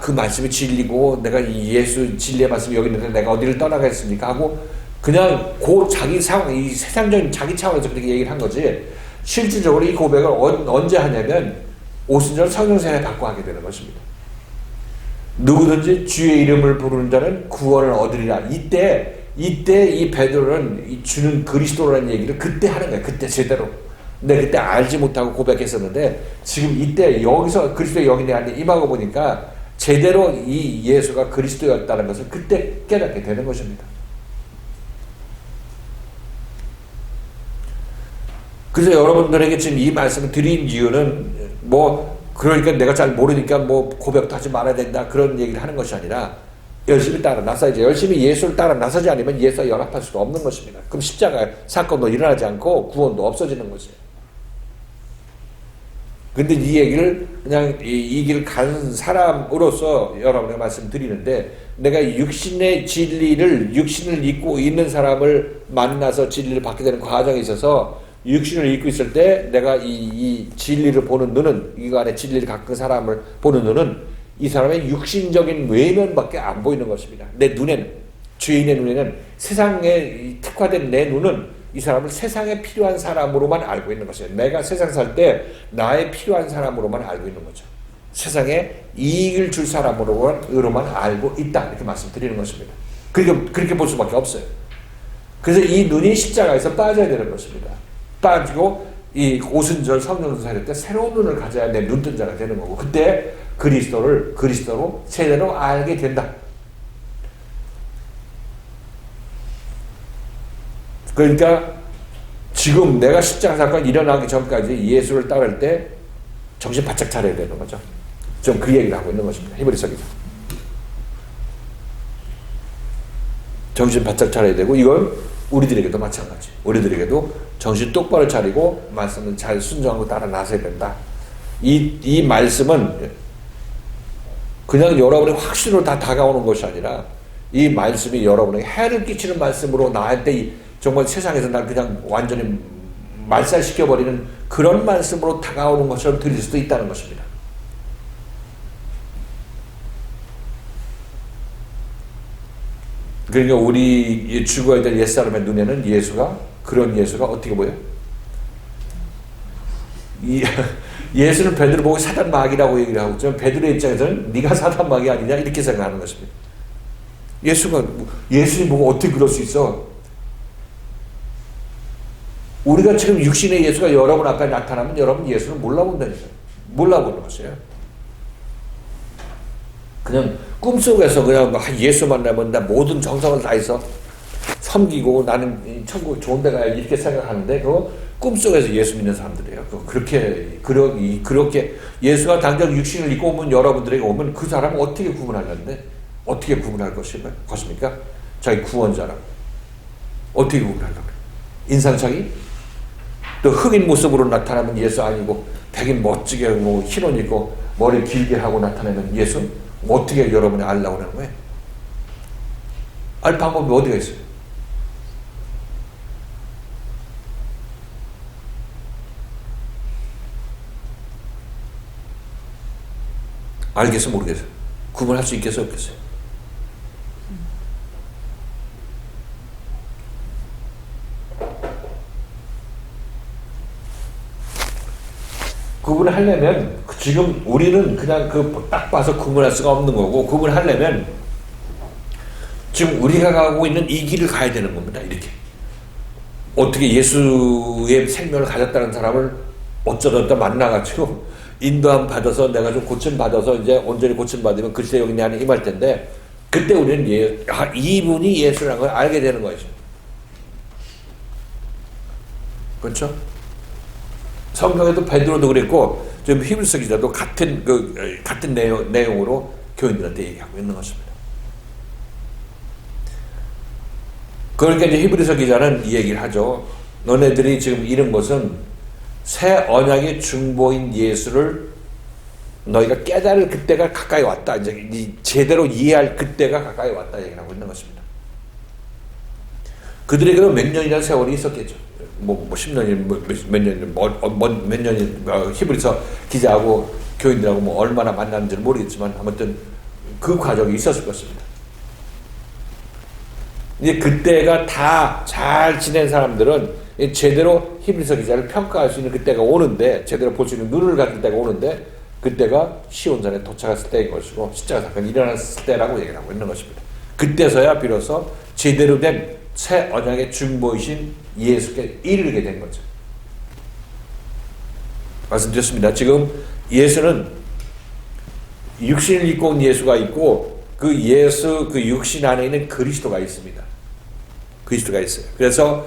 Speaker 1: 그 말씀이 진리고 내가 이 예수 진리의 말씀이 여기 있는데 내가 어디를 떠나겠습니까 하고 그냥 자기 상황, 이 세상적인 자기 차원에서 그렇게 얘기를 한 거지, 실질적으로 이 고백을 언제 하냐면 오순절 성령세례 받고 하게 되는 것입니다. 누구든지 주의 이름을 부르는 자는 구원을 얻으리라. 이때 이 베드로는 주는 그리스도라는 얘기를 그때 하는 거예요. 그때 제대로. 근데 그때 알지 못하고 고백했었는데 지금 이때 여기서 그리스도의 영이 안에 임하고 보니까 제대로 이 예수가 그리스도였다는 것을 그때 깨닫게 되는 것입니다. 그래서 여러분들에게 지금 이 말씀을 드린 이유는 그러니까 내가 잘 모르니까 고백도 하지 말아야 된다 그런 얘기를 하는 것이 아니라 열심히 따라 나서야지. 열심히 예수를 따라 나서지 않으면 예수와 연합할 수도 없는 것입니다. 그럼 십자가 사건도 일어나지 않고 구원도 없어지는 것이에요. 근데 이 얘기를 그냥 이 길 가는 사람으로서 여러분에게 말씀드리는데, 내가 육신의 육신을 입고 있는 사람을 만나서 진리를 받게 되는 과정에 있어서 육신을 입고 있을 때 내가 이 진리를 보는 눈은, 이거 안에 진리를 갖는 사람을 보는 눈은 이 사람의 육신적인 외면밖에 안 보이는 것입니다. 내 눈에는, 죄인의 눈에는, 세상에 특화된 내 눈은 이 사람을 세상에 필요한 사람으로만 알고 있는 것이에요. 내가 세상 살 때 나의 필요한 사람으로만 알고 있는 거죠. 세상에 이익을 줄 사람으로만 알고 있다 이렇게 말씀드리는 것입니다. 그렇게 볼 수밖에 없어요. 그래서 이 눈이 십자가에서 빠져야 되는 것입니다. 빠지고 이 오순절 성령세례 때 새로운 눈을 가져야 내 눈뜬자가 되는 거고, 그때 그리스도로 제대로 알게 된다. 그러니까 지금 내가 십자가 사건 일어나기 전까지 예수를 따를 때 정신 바짝 차려야 되는 거죠. 좀 그 얘기를 하고 있는 것입니다. 히브리서 기자. 정신 바짝 차려야 되고 이건 우리들에게도 마찬가지. 우리들에게도 정신 똑바로 차리고 말씀을 잘 순종하고 따라 나서야 된다. 이 말씀은 그냥 여러분의 확신으로 다 다가오는 것이 아니라 이 말씀이 여러분에게 해를 끼치는 말씀으로 나한테 정말 세상에서 날 그냥 완전히 말살시켜버리는 그런 말씀으로 다가오는 것처럼 들릴 수도 있다는 것입니다. 그러니까 우리 죽어야 될 옛사람의 눈에는 예수가 그런 예수가 어떻게 보여? 예수는 베드로 보고 사단 마귀라고 얘기를 하고 있지만 베드로의 입장에서는 네가 사단 마귀 아니냐 이렇게 생각하는 것입니다. 예수님 보고 어떻게 그럴 수 있어? 우리가 지금 육신의 예수가 여러분 앞에 나타나면 여러분 예수를 몰라본다니까요. 몰라보는 것이에요. 그냥 꿈속에서 그냥 예수 만나면 나 모든 정성을 다해서 섬기고 나는 천국 좋은 데 가야지 이렇게 생각하는데 그거 꿈속에서 예수 믿는 사람들이에요. 그렇게 예수가 당장 육신을 입고 오면 여러분들에게 오면 그 사람은 어떻게 구분하는데 어떻게 구분할 것입니까? 자기 구원자랑 어떻게 구분하려고 그래? 인상착의? 또 흑인 모습으로 나타나면 예수 아니고 백인 멋지게 뭐 흰옷 입고 머리 길게 하고 나타내면 예수? 어떻게 여러분이 알라고 하는 거예요? 알 방법이 어디가 있어요? 알겠어 모르겠어? 구분할 수 있겠어 없겠어요? 구분하려면 지금 우리는 그냥 딱 봐서 구분할 수가 없는 거고 구분하려면 지금 우리가 가고 있는 이 길을 가야 되는 겁니다. 이렇게 어떻게 예수의 생명을 가졌다는 사람을 어쩌다 만나가지고 인도함 받아서 내가 좀 고침 받아서 이제 온전히 고침 받으면 글쎄 여기 내 안에 임할 텐데 그때 우리는 이분이 예수라는 걸 알게 되는 것이죠. 그렇죠? 성경에도 베드로도 그랬고 지금 히브리서 기자도 같은 내용으로 교인들한테 얘기하고 있는 것입니다. 그러니까 이제 히브리서 기자는 이 얘기를 하죠. 너네들이 지금 잃은 것은 새 언약의 중보인 예수를 너희가 깨달을 그때가 가까이 왔다. 이제 제대로 이해할 그때가 가까이 왔다 얘기를 하고 있는 것입니다. 그들에게도 몇 년이라는 세월이 있었겠죠. 10년이 몇 년이 히브리서 기자하고 교인들하고 얼마나 만났는지는 모르겠지만 아무튼 그 과정이 있었을 것입니다. 이제 그때가 다 잘 지낸 사람들은 제대로 히브리서 기자를 평가할 수 있는 그때가 오는데 제대로 볼 수 있는 눈을 가질 때가 오는데 그때가 시온산에 도착했을 때인 것이고 십자가 사건이 일어났을 때라고 얘기를 하고 있는 것입니다. 그때서야 비로소 제대로 된 새 언약의 중보이신 예수께 이르게 된 거죠. 말씀드렸습니다. 지금 예수는 육신을 입고 온 예수가 있고 그 예수 그 육신 안에 있는 그리스도가 있습니다. 그리스도가 있어요. 그래서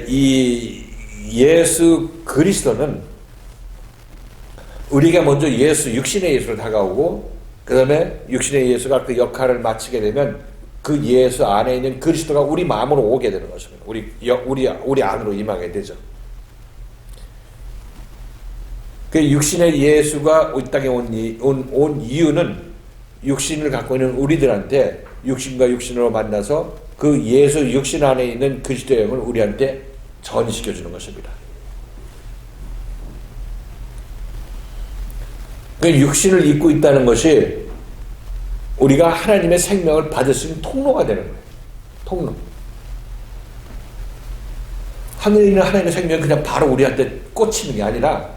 Speaker 1: 이 예수 그리스도는 우리가 먼저 육신의 예수로 다가오고 그 다음에 육신의 예수가 그 역할을 마치게 되면 그 예수 안에 있는 그리스도가 우리 마음으로 오게 되는 것입니다. 우리 안으로 임하게 되죠. 그 육신의 예수가 이 땅에 온 이유는 육신을 갖고 있는 우리들한테 육신과 육신으로 만나서 그 예수 육신 안에 있는 그리스도의 영을 우리한테 전시켜 주는 것입니다. 그 육신을 입고 있다는 것이 우리가 하나님의 생명을 받을 수 있는 통로가 되는 거예요. 통로. 하늘에 있는 하나님의 생명이 그냥 바로 우리한테 꽂히는 게 아니라,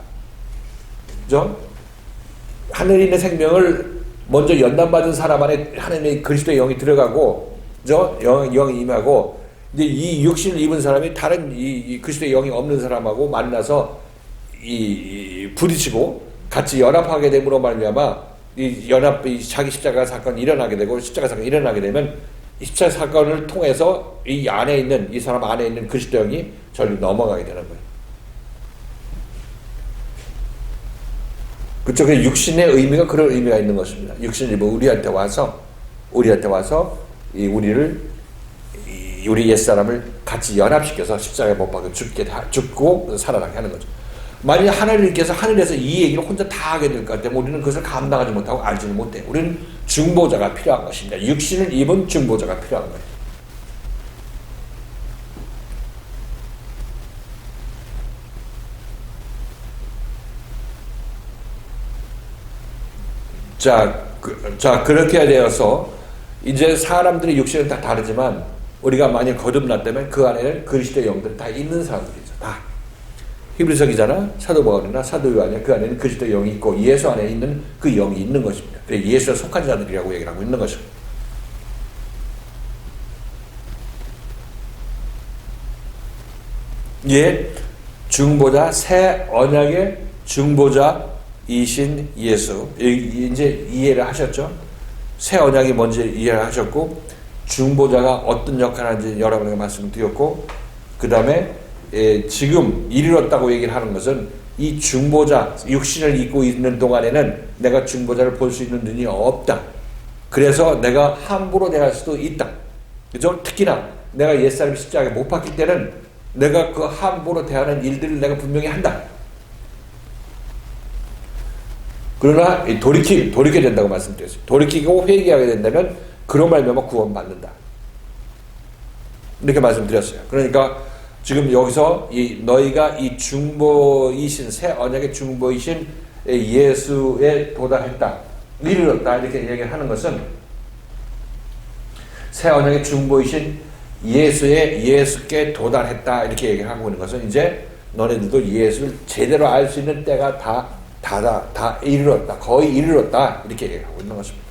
Speaker 1: 그죠? 하늘에 있는 생명을 먼저 연단받은 사람 안에 하나님의 그리스도의 영이 들어가고, 그죠? 영이 임하고, 이제 이 육신을 입은 사람이 다른 이 그리스도의 영이 없는 사람하고 만나서 부딪히고 같이 연합하게 됨으로 말미암아 이 자기 십자가 사건이 일어나게 되고 십자가 사건이 일어나게 되면 십자가 사건을 통해서 이 안에 있는 이 사람 안에 있는 그리스도 영이 저리 넘어가게 되는 거예요. 그쪽에 육신의 의미가 그런 의미가 있는 것입니다. 육신이 뭐 우리한테 와서 이 우리 옛사람을 같이 연합시켜서 십자가에 못 박혀 죽고 살아나게 하는 거죠. 만약 하나님께서 하늘에서 이 얘기를 혼자 다 하게 될 것 같으면 우리는 그것을 감당하지 못하고 알지는 못해요. 우리는 중보자가 필요한 것입니다. 육신을 입은 중보자가 필요한 거예요. 그렇게 되어서 이제 사람들의 육신은 다 다르지만 우리가 만약 거듭났다면 그 안에는 그리스도의 영들이 다 있는 사람들이죠. 다. 히브리서 기자나 사도 바울이나 사도 요한이 그 안에는 그리스도의 영이 있고 예수 안에 있는 그 영이 있는 것입니다. 그래서 예수에 속한 자들이라고 얘기를 하고 있는 것입니다. 중보자, 새 언약의 중보자이신 예수. 이제 이해를 하셨죠? 새 언약이 뭔지 이해를 하셨고, 중보자가 어떤 역할을 하는지 여러분에게 말씀을 드렸고, 그 다음에 지금 이르렀다고 얘기를 하는 것은 이 중보자, 육신을 입고 있는 동안에는 내가 중보자를 볼 수 있는 눈이 없다. 그래서 내가 함부로 대할 수도 있다. 그죠? 특히나 내가 옛사람 십자가에 못 박힐 때는 내가 그 함부로 대하는 일들을 내가 분명히 한다. 그러나 돌이켜야 된다고 말씀드렸어요. 돌이키고 회개하게 된다면 그로 말미암아 구원받는다. 이렇게 말씀드렸어요. 그러니까 지금 여기서 너희가 이 중보이신 새 언약의 중보이신 예수에 도달했다, 이르렀다 이렇게 얘기를 하는 것은 새 언약의 중보이신 예수께 도달했다 이렇게 얘기를 하고 있는 것은 이제 너네들도 예수를 제대로 알 수 있는 때가 다 이르렀다, 거의 이르렀다 이렇게 얘기하고 있는 것입니다.